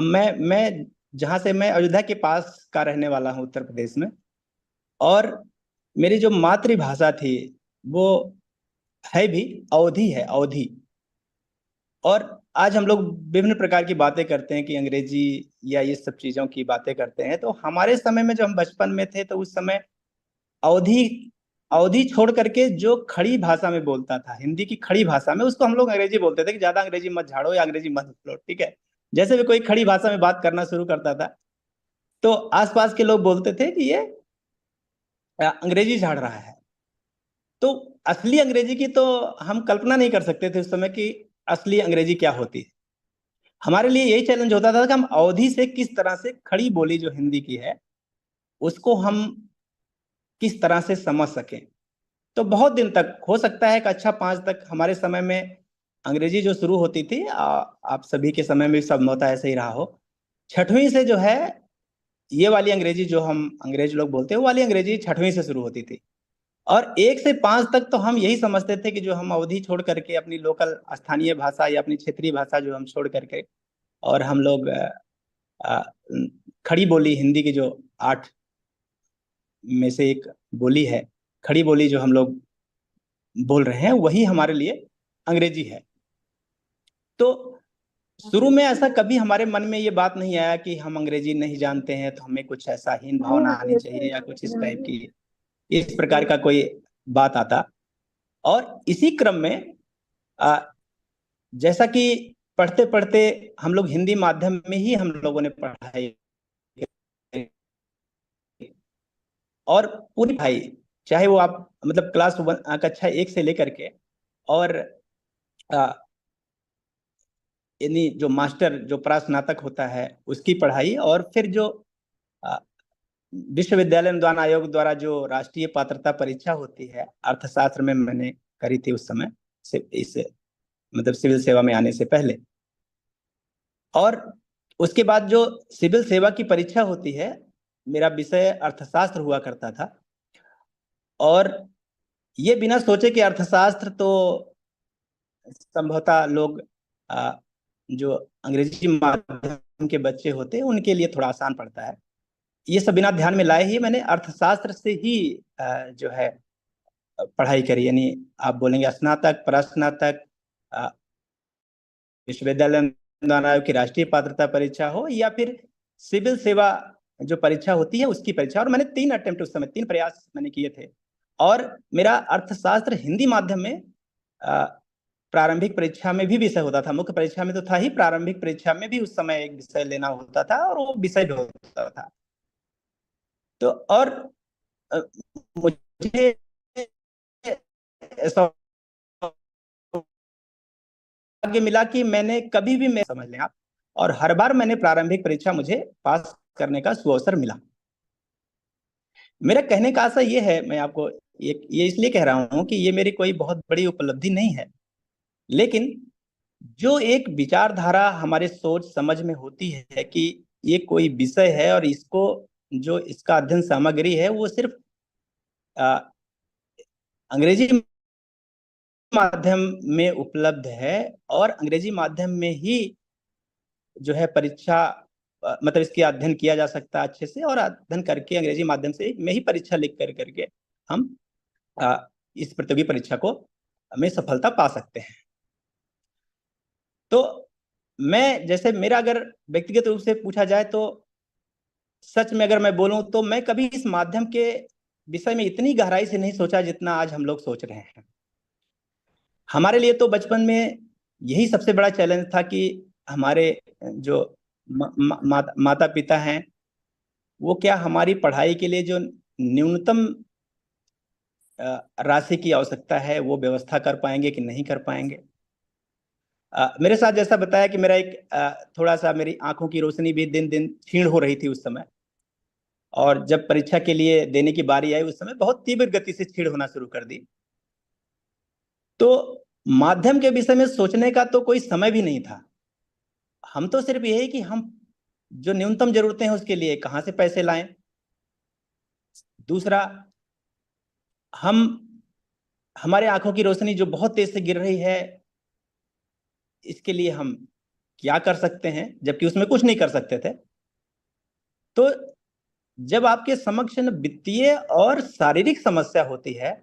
मैं जहाँ से मैं अयोध्या के पास का रहने वाला हूँ, उत्तर प्रदेश में। और मेरी जो मातृभाषा थी वो है भी अवधी है, अवधी। और आज हम लोग विभिन्न प्रकार की बातें करते हैं कि अंग्रेजी या ये सब चीजों की बातें करते हैं, तो हमारे समय में, जो हम बचपन में थे, तो उस समय अवधी, अवधी छोड़ करके जो खड़ी भाषा में बोलता था, हिंदी की खड़ी भाषा में, उसको हम लोग अंग्रेजी बोलते थे कि ज्यादा अंग्रेजी मत झाड़ो या अंग्रेजी मत बोलो, ठीक है। जैसे भी कोई खड़ी भाषा में बात करना शुरू करता था, तो आसपास के लोग बोलते थे कि ये अंग्रेजी झाड़ रहा है। तो असली अंग्रेजी की तो हम कल्पना नहीं कर सकते थे उस समय कि असली अंग्रेजी क्या होती है। हमारे लिए यही चैलेंज होता था कि हम अवधि से किस तरह से खड़ी बोली जो हिंदी की है उसको हम किस तरह से समझ सकें। तो बहुत दिन तक, हो सकता है कक्षा 5 तक हमारे समय में अंग्रेजी जो शुरू होती थी, आप सभी के समय में भी संभवतः ऐसे ही रहा हो। छठवीं से जो है, ये वाली अंग्रेजी जो हम अंग्रेज लोग बोलते हैं, वो वाली अंग्रेजी छठवीं से शुरू होती थी। और 1 से 5 तक तो हम यही समझते थे कि जो हम अवधि छोड़ करके अपनी लोकल स्थानीय भाषा या अपनी क्षेत्रीय भाषा जो हम छोड़ करके, और हम लोग अ, खड़ी बोली हिंदी की जो 8 में से एक बोली है, खड़ी बोली जो हम लोग बोल रहे हैं, वही हमारे लिए अंग्रेजी है। तो शुरू में ऐसा कभी हमारे मन में ये बात नहीं आया कि हम अंग्रेजी नहीं जानते हैं तो हमें कुछ ऐसा हीन भावना आनी चाहिए या कुछ इस टाइप की, इस प्रकार का कोई बात आता। और इसी क्रम में अ, जैसा कि पढ़ते पढ़ते हम लोग हिंदी माध्यम में ही हम लोगों ने पढ़ाई करी। और पूरी भाई, चाहे वो आप मतलब क्लास 1 कक्षा 1 से लेकर के, और अ, यानी जो मास्टर जो प्रास्नातक होता है उसकी पढ़ाई, और फिर जो अ, विश्वविद्यालय अनुदान आयोग द्वारा जो राष्ट्रीय पात्रता परीक्षा होती है अर्थशास्त्र में, मैंने करी थी उस समय से, इस मतलब सिविल सेवा में आने से पहले। और उसके बाद जो सिविल सेवा की परीक्षा होती है, मेरा विषय अर्थशास्त्र हुआ करता था। और ये बिना सोचे कि अर्थशास्त्र तो संभवतः लोग जो अंग्रेजी माध्यम के बच्चे होते हैं उनके लिए थोड़ा आसान पड़ता है, ये सब बिना ध्यान में लाए ही मैंने अर्थशास्त्र से ही जो है पढ़ाई करी। यानी आप बोलेंगे स्नातक, परास्नातक, अ, विश्वविद्यालय अनुदान आयोग की राष्ट्रीय पात्रता परीक्षा हो, या फिर सिविल सेवा जो परीक्षा होती है उसकी परीक्षा। और मैंने 3 अटेम्प्ट उस समय, 3 प्रयास मैंने किए थे। और मेरा अर्थशास्त्र हिंदी माध्यम में अ, प्रारंभिक परीक्षा में भी विषय होता था, मुख्य परीक्षा में तो था ही, प्रारंभिक परीक्षा में भी उस समय एक विषय लेना होता था, और वो विषय भी होता था। तो और अ, मुझे सौभाग्य मिला कि मैंने कभी भी, मैं समझ लें आप, और हर बार मैंने प्रारंभिक परीक्षा मुझे पास करने का सुअवसर मिला। मेरा कहने का आशा ये है, मैं आपको ये इसलिए कह रहा हूं कि ये मेरी कोई बहुत बड़ी उपलब्धि नहीं है, लेकिन जो एक विचारधारा हमारे सोच समझ में होती है कि ये कोई विषय है और इसको, जो इसका अध्ययन सामग्री है वो सिर्फ अ, अंग्रेजी माध्यम में उपलब्ध है, और अंग्रेजी माध्यम में ही जो है परीक्षा, मतलब इसकी अध्ययन किया जा सकता है अच्छे से, और अध्ययन करके अंग्रेजी माध्यम से में ही परीक्षा लिख करके हम इस प्रतियोगी परीक्षा को में सफलता पा सकते हैं। तो मैं, जैसे मेरा अगर व्यक्तिगत रूप से पूछा जाए तो सच में अगर मैं बोलूं तो मैं कभी इस माध्यम के विषय में इतनी गहराई से नहीं सोचा जितना आज हम लोग सोच रहे हैं। हमारे लिए तो बचपन में यही सबसे बड़ा चैलेंज था कि हमारे जो माता पिता हैं, वो क्या हमारी पढ़ाई के लिए जो न्यूनतम राशि की आवश्यकता है वो व्यवस्था कर पाएंगे कि नहीं कर पाएंगे। मेरे साथ जैसा बताया कि मेरा एक थोड़ा सा, मेरी आंखों की रोशनी भी दिन दिन क्षीण हो रही थी उस समय। और जब परीक्षा के लिए देने की बारी आई, उस समय बहुत तीव्र गति से क्षीण होना शुरू कर दी। तो माध्यम के विषय में सोचने का तो कोई समय भी नहीं था। हम तो सिर्फ यही कि हम जो न्यूनतम जरूरतें हैं उसके लिए कहाँ से पैसे लाएं। दूसरा, हम, हमारे आंखों की रोशनी जो बहुत तेज से गिर रही है, इसके लिए हम क्या कर सकते हैं, जबकि उसमें कुछ नहीं कर सकते थे। तो जब आपके समक्ष न वित्तीय और शारीरिक समस्या होती है,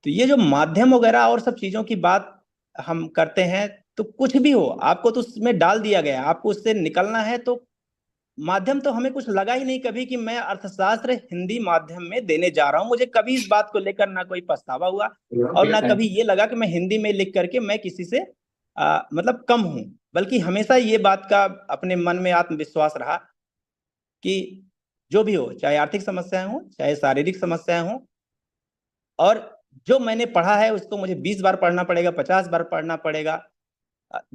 तो ये जो माध्यम वगैरह और सब चीजों की बात हम करते हैं, तो कुछ भी हो आपको तो उसमें डाल दिया गया है, आपको उससे निकलना है। तो माध्यम तो हमें कुछ लगा ही नहीं कभी कि मैं अर्थशास्त्र हिंदी माध्यम में देने जा रहा हूं। मुझे कभी इस बात को लेकर ना कोई पछतावा हुआ और ना कभी ये लगा कि मैं हिंदी में लिख करके मैं किसी से मतलब कम हूं। बल्कि हमेशा ये बात का अपने मन में आत्मविश्वास रहा कि जो भी हो, चाहे आर्थिक समस्याएं हो, चाहे शारीरिक समस्याएं हो, और जो मैंने पढ़ा है उसको मुझे 20 बार पढ़ना पड़ेगा, 50 बार पढ़ना पड़ेगा।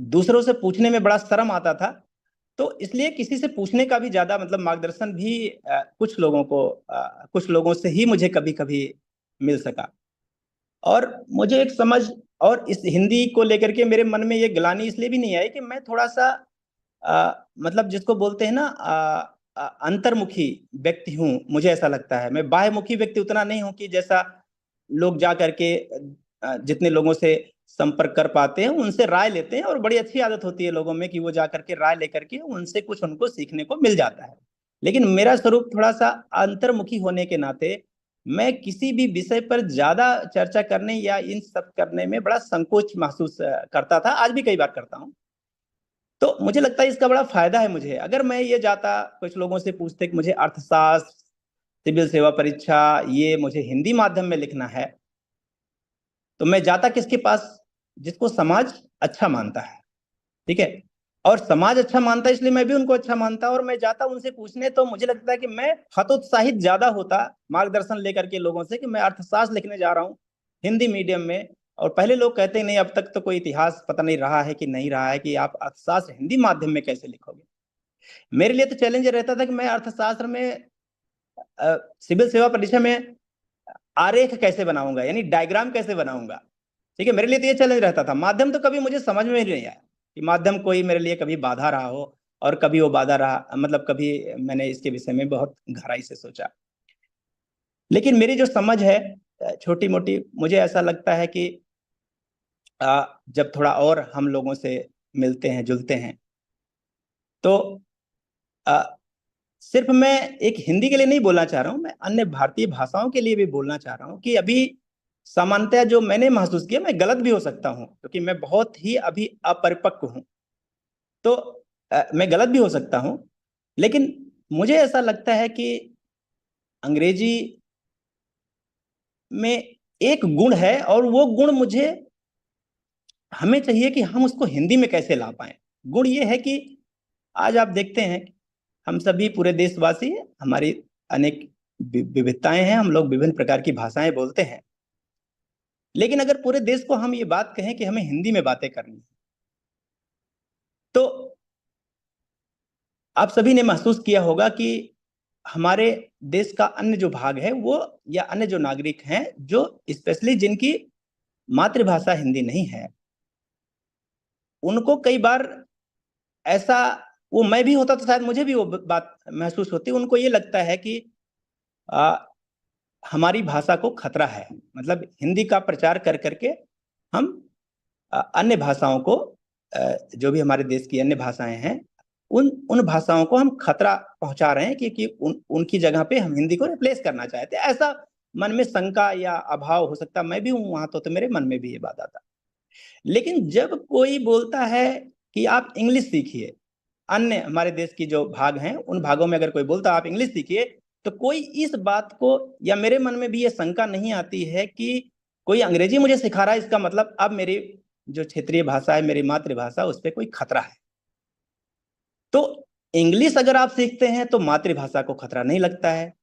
दूसरों से पूछने में बड़ा शर्म आता था, तो इसलिए किसी से पूछने का भी ज्यादा मतलब मार्गदर्शन भी कुछ लोगों से ही मुझे कभी कभी मिल सका। और मुझे एक समझ और इस हिंदी को लेकर के मेरे मन में ये ग्लानि इसलिए भी नहीं आई कि मैं थोड़ा सा मतलब जिसको बोलते हैं ना अंतर्मुखी व्यक्ति हूँ। मुझे ऐसा लगता है मैं बाह्यमुखी व्यक्ति उतना नहीं हूँ कि जैसा लोग जा करके जितने लोगों से संपर्क कर पाते हैं उनसे राय लेते हैं, और बड़ी अच्छी आदत होती है लोगों में कि वो जा करके राय लेकर के उनसे कुछ उनको सीखने को मिल जाता है। लेकिन मेरा स्वरूप थोड़ा सा अंतर्मुखी होने के नाते मैं किसी भी विषय पर ज्यादा चर्चा करने या इन सब करने में बड़ा संकोच महसूस करता था, आज भी कई बार करता हूँ। तो मुझे लगता है इसका बड़ा फायदा है मुझे। अगर मैं ये जाता कुछ लोगों से पूछते कि मुझे अर्थशास्त्र, सिविल सेवा परीक्षा ये मुझे हिंदी माध्यम में लिखना है, तो मैं जाता किसके पास? जिसको समाज अच्छा मानता है, ठीक है। और समाज अच्छा मानता है इसलिए मैं भी उनको अच्छा मानता, और मैं जाता उनसे पूछने, तो मुझे लगता है कि मैं हतोत्साहित ज्यादा होता मार्गदर्शन लेकर के लोगों से कि मैं अर्थशास्त्र लिखने जा रहा हूँ हिंदी मीडियम में। और पहले लोग कहते हैं नहीं, अब तक तो कोई इतिहास पता नहीं रहा है कि नहीं रहा है कि आप अर्थशास्त्र हिंदी माध्यम में कैसे लिखोगे। मेरे लिए तो चैलेंज रहता था कि मैं अर्थशास्त्र में सिविल सेवा परीक्षा में आरेख कैसे बनाऊंगा, यानी डायग्राम कैसे बनाऊंगा। ठीक है, मेरे लिए तो ये चैलेंज रहता था। माध्यम तो कभी मुझे समझ में ही नहीं आया कि माध्यम कोई मेरे लिए कभी बाधा रहा हो, और कभी वो बाधा रहा मतलब कभी मैंने इसके विषय में बहुत गहराई से सोचा। लेकिन मेरी जो समझ है छोटी मोटी, मुझे ऐसा लगता है कि जब थोड़ा और हम लोगों से मिलते हैं जुलते हैं, तो सिर्फ मैं एक हिंदी के लिए नहीं बोलना चाह रहा हूं, मैं अन्य भारतीय भाषाओं के लिए भी बोलना चाह रहा हूं कि अभी सामान्यतः जो मैंने महसूस किया, मैं गलत भी हो सकता हूं क्योंकि मैं बहुत ही अभी अपरिपक्व हूं, तो मैं गलत भी हो सकता हूं। लेकिन मुझे ऐसा लगता है कि अंग्रेजी में एक गुण है, और वो गुण मुझे हमें चाहिए कि हम उसको हिंदी में कैसे ला पाए। गुण ये है कि आज आप देखते हैं हम सभी पूरे देशवासी, हमारी अनेक विविधताएं हैं, हम लोग विभिन्न प्रकार की भाषाएं बोलते हैं। लेकिन अगर पूरे देश को हम ये बात कहें कि हमें हिंदी में बातें करनी है, तो आप सभी ने महसूस किया होगा कि हमारे देश का अन्य जो भाग है वो, या अन्य जो नागरिक हैं जो स्पेशली जिनकी मातृभाषा हिंदी नहीं है, उनको कई बार ऐसा, वो मैं भी होता तो शायद मुझे भी वो बात महसूस होती। उनको ये लगता है कि आ, हमारी भाषा को खतरा है, मतलब हिंदी का प्रचार कर करके हम अन्य भाषाओं को, जो भी हमारे देश की अन्य भाषाएं हैं, उन उन भाषाओं को हम खतरा पहुंचा रहे हैं, क्योंकि उनकी जगह पे हम हिंदी को रिप्लेस करना चाहते हैं। ऐसा मन में शंका या अभाव हो सकता, मैं भी हूं वहां, तो मेरे मन में भी ये बात आता। लेकिन जब कोई बोलता है कि आप इंग्लिश सीखिए, अन्य हमारे देश की जो भाग हैं उन भागों में अगर कोई बोलता आप इंग्लिश सीखिए, तो कोई इस बात को, या मेरे मन में भी ये शंका नहीं आती है कि कोई अंग्रेजी मुझे सिखा रहा है, इसका मतलब अब मेरी जो क्षेत्रीय भाषा है, मेरी मातृभाषा, उस पर कोई खतरा है। तो इंग्लिश अगर आप सीखते हैं तो मातृभाषा को खतरा नहीं लगता है।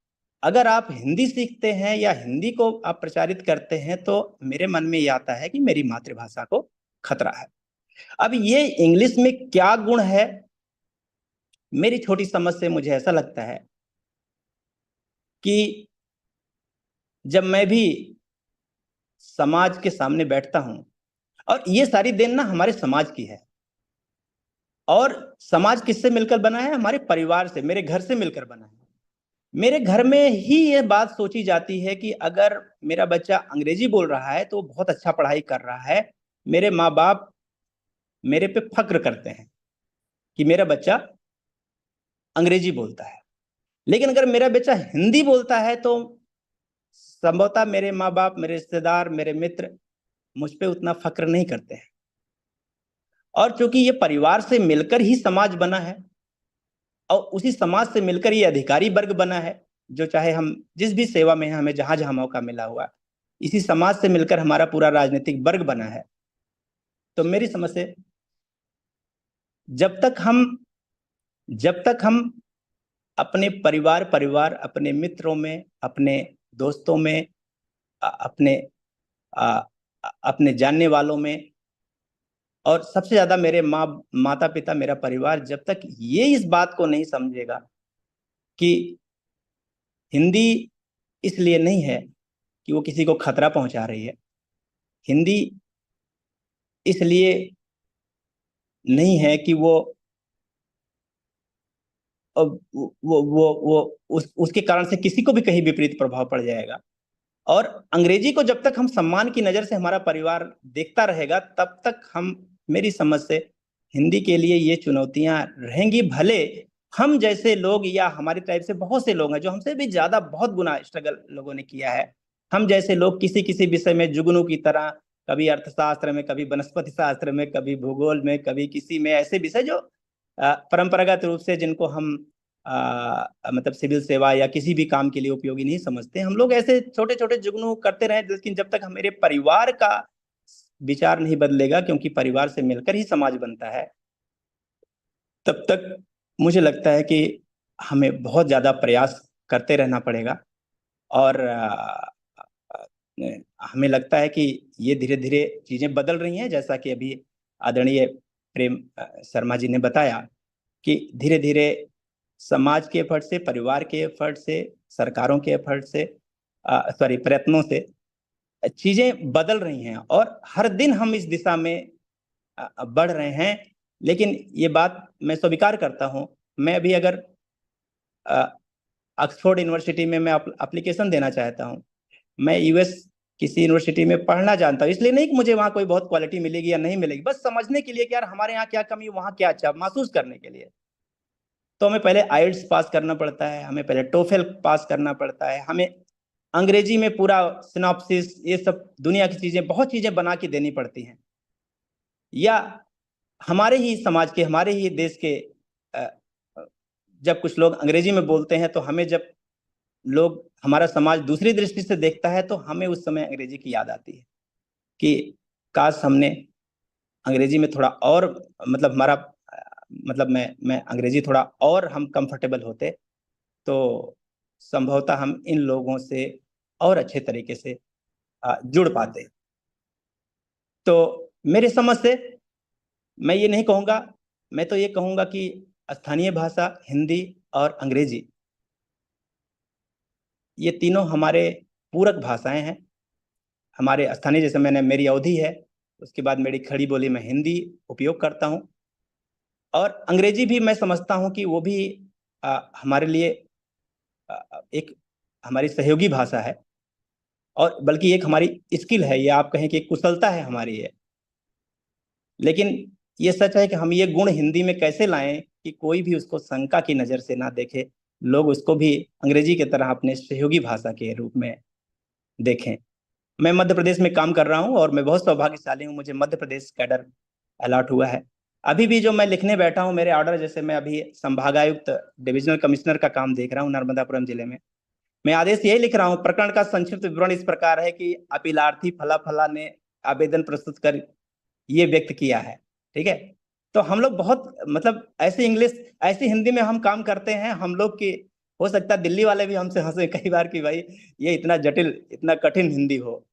अगर आप हिंदी सीखते हैं या हिंदी को आप प्रचारित करते हैं, तो मेरे मन में ये आता है कि मेरी मातृभाषा को खतरा है। अब ये इंग्लिश में क्या गुण है, मेरी छोटी समझ से मुझे ऐसा लगता है कि जब मैं भी समाज के सामने बैठता हूं, और ये सारी देन ना हमारे समाज की है, और समाज किससे मिलकर बना है? हमारे परिवार से, मेरे घर से मिलकर बना है। मेरे घर में ही ये बात सोची जाती है कि अगर मेरा बच्चा अंग्रेजी बोल रहा है तो बहुत अच्छा पढ़ाई कर रहा है। मेरे माँ बाप मेरे पे फक्र करते हैं कि मेरा बच्चा अंग्रेजी बोलता है। लेकिन अगर मेरा बच्चा हिंदी बोलता है तो संभवतः मेरे माँ बाप, मेरे रिश्तेदार, मेरे मित्र मुझ पे उतना फक्र नहीं करते हैं। और चूंकि ये परिवार से मिलकर ही समाज बना है और उसी समाज से मिलकर ये अधिकारी वर्ग बना है, जो चाहे हम जिस भी सेवा में हैं, हमें जहां जहां मौका मिला हुआ, इसी समाज से मिलकर हमारा पूरा राजनीतिक वर्ग बना है। तो मेरी समझ से जब तक हम जब तक हम अपने परिवार, अपने मित्रों में, अपने दोस्तों में, अपने अपने जानने वालों में, और सबसे ज्यादा मेरे माता पिता, मेरा परिवार, जब तक ये इस बात को नहीं समझेगा कि हिंदी इसलिए नहीं है कि वो किसी को खतरा पहुंचा रही है, हिंदी इसलिए नहीं है कि वो उसके कारण से किसी को भी कहीं विपरीत प्रभाव पड़ जाएगा। और अंग्रेजी को जब तक हम सम्मान की नजर से हमारा परिवार देखता रहेगा, तब तक हम, मेरी समझ से, हिंदी के लिए ये चुनौतियां रहेंगी। भले हम जैसे लोग या हमारी टाइप से बहुत से लोग हैं जो हमसे भी ज्यादा बहुत गुना स्ट्रगल लोगों ने किया है, हम जैसे लोग किसी किसी विषय में जुगनू की तरह, कभी अर्थशास्त्र में, कभी वनस्पति शास्त्र में, कभी भूगोल में, कभी किसी में, ऐसे विषय जो परंपरागत रूप से जिनको हम मतलब सिविल सेवा या किसी भी काम के लिए उपयोगी नहीं समझते, हम लोग ऐसे छोटे छोटे जुगनू करते रहे। लेकिन जब तक मेरे परिवार का विचार नहीं बदलेगा, क्योंकि परिवार से मिलकर ही समाज बनता है, तब तक मुझे लगता है कि हमें बहुत ज्यादा प्रयास करते रहना पड़ेगा। और हमें लगता है कि ये धीरे धीरे चीजें बदल रही हैं, जैसा कि अभी आदरणीय प्रेम शर्मा जी ने बताया कि धीरे धीरे समाज के एफर्ट से, परिवार के एफर्ट से, सरकारों के एफर्ट से, सॉरी, प्रयत्नों से चीजें बदल रही हैं और हर दिन हम इस दिशा में बढ़ रहे हैं। लेकिन ये बात मैं स्वीकार करता हूं, मैं अभी अगर ऑक्सफोर्ड यूनिवर्सिटी में मैं एप्लीकेशन देना चाहता हूं, मैं यूएस किसी यूनिवर्सिटी में पढ़ना जानता हूँ, इसलिए नहीं कि मुझे वहां कोई बहुत क्वालिटी मिलेगी या नहीं मिलेगी, बस समझने के लिए कि यार हमारे यहाँ क्या कमी, वहां क्या अच्छा, महसूस करने के लिए। तो हमें पहले आइल्स पास करना पड़ता है, हमें पहले टोफेल पास करना पड़ता है, हमें अंग्रेजी में पूरा सिनॉप्सिस, ये सब दुनिया की चीजें, बहुत चीजें बना के देनी पड़ती हैं। या हमारे ही समाज के, हमारे ही देश के जब कुछ लोग अंग्रेजी में बोलते हैं, तो हमें, जब लोग, हमारा समाज दूसरी दृष्टि से देखता है, तो हमें उस समय अंग्रेजी की याद आती है कि काश हमने अंग्रेजी में थोड़ा और, मतलब हमारा, मतलब मैं अंग्रेजी थोड़ा और हम कंफर्टेबल होते, तो संभवतः हम इन लोगों से और अच्छे तरीके से जुड़ पाते। तो मेरे समझ से मैं ये नहीं कहूँगा, मैं तो ये कहूँगा कि स्थानीय भाषा हिंदी और अंग्रेजी, ये तीनों हमारे पूरक भाषाएं हैं। हमारे स्थानीय, जैसे मैंने, मेरी अवधि है, उसके बाद मेरी खड़ी बोली में हिंदी उपयोग करता हूँ, और अंग्रेजी भी मैं समझता हूँ कि वो भी हमारे लिए एक हमारी सहयोगी भाषा है, और बल्कि एक हमारी स्किल है, ये आप कहें कि एक कुशलता है हमारी ये। लेकिन ये सच है कि हम ये गुण हिंदी में कैसे लाएं कि कोई भी उसको शंका की नजर से ना देखे, लोग उसको भी अंग्रेजी की तरह अपने सहयोगी भाषा के रूप में देखें। मैं मध्य प्रदेश में काम कर रहा हूं और मैं बहुत सौभाग्यशाली हूं, मुझे मध्य प्रदेश कैडर अलॉट हुआ है। अभी भी जो मैं लिखने बैठा हूं, मेरे ऑर्डर, जैसे मैं अभी संभागायुक्त, डिविजनल कमिश्नर का काम देख रहा हूं नर्मदापुरम जिले में, मैं आदेश यही लिख रहा हूं, प्रकरण का संक्षिप्त विवरण इस प्रकार है कि अपीलार्थी फला फला ने आवेदन प्रस्तुत कर ये व्यक्त किया है। ठीक है। तो हम लोग बहुत, मतलब ऐसे इंग्लिश, ऐसी हिंदी में हम काम करते हैं, हम लोग की, हो सकता है दिल्ली वाले भी हमसे हंसे कई बार कि भाई ये इतना जटिल, इतना कठिन हिंदी हो,